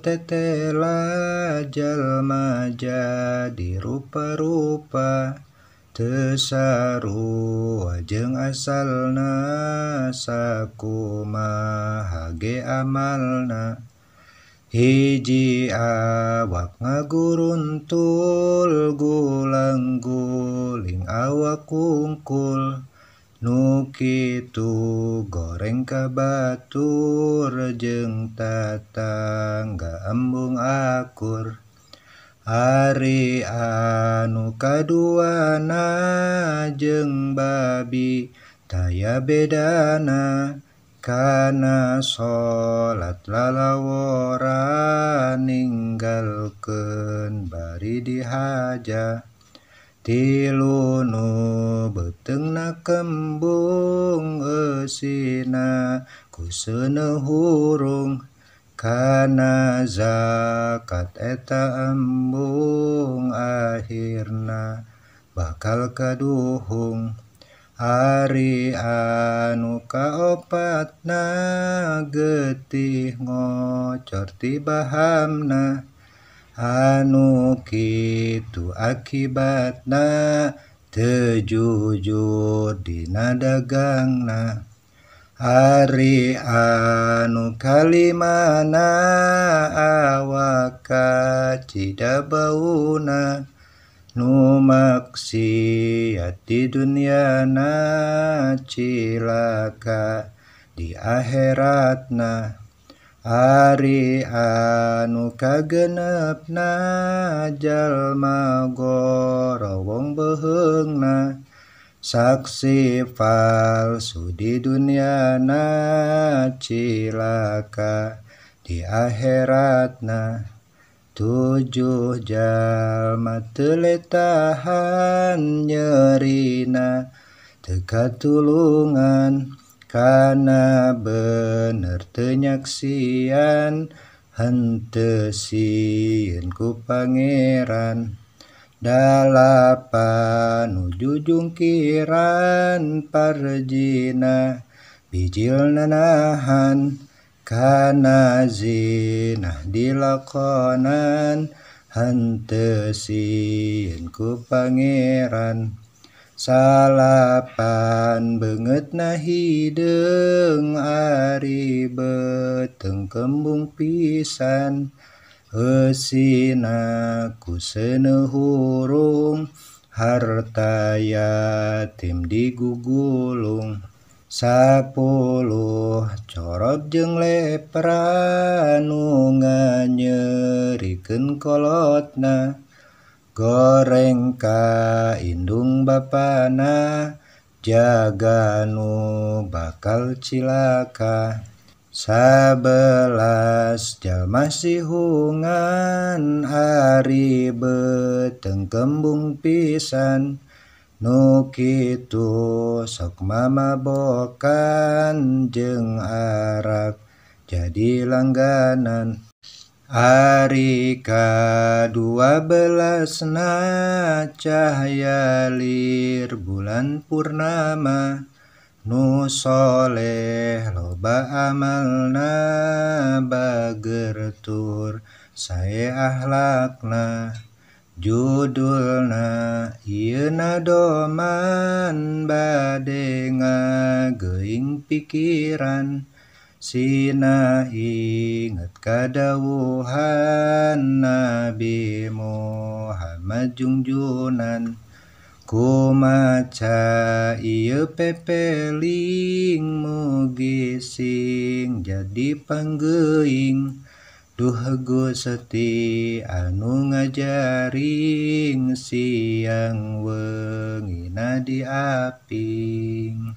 tetela jalma jadi rupa-rupa teu sarua jeung asalna sakumaha ge amalna. Hiji awak ngaguruntul gulang guling awak kungkul nu kitu goreng ka batur jeung tatangga embung akur. Ari anu kaduana jeung babi taya bedana kana salat lalawora ninggalkeun bari dihaja. Tilu nu beteungna kembung eusina ku seuneu hurung kana zakat eta embung akhirna bakal kaduhung. Ari anu kaopatna getih ngocor ti bahamna anu kitu akibatna teu jujur dina dagangna. Ari anu kalimana awak kacida bauna nu maksiat di dunyana cilaka di akhiratna. Ari anu kagenepna jalma gorowong beheungna saksi palsu di dunyana cilaka di akhiratna. 7 jalma teu letahan nyerina teu katulungan kana bener teu nyaksian henteu sieun ku Pangeran. 8 nuju jungkiran parjina bijil nanahan kana zinah dilakonan henteu sieun ku Pangeran. 8 beungeutna hideung ari beteung kembung pisan eusina ku seuneu hurung harta yatim digugulung. 10 corop jeung lepra nu nganyerikeun kolotna goreng ka indung bapana jaga nu bakal cilaka. 11 jalma sihungan ari beteung kembung pisan nu kitu sok mamabokan jeung arak jadi langganan. Ari ka-12na cahya lir bulan purnama nu soleh loba amalna bager tur sae akhlakna. Judulna ieu nadoman bade ngageuing pikiran sina inget kadawuhan Nabi Muhammad junjunan. Kumaca ieu pepeling mugi sing jadi panggeuing duh Gusti anu ngajaring siang weungina diaping.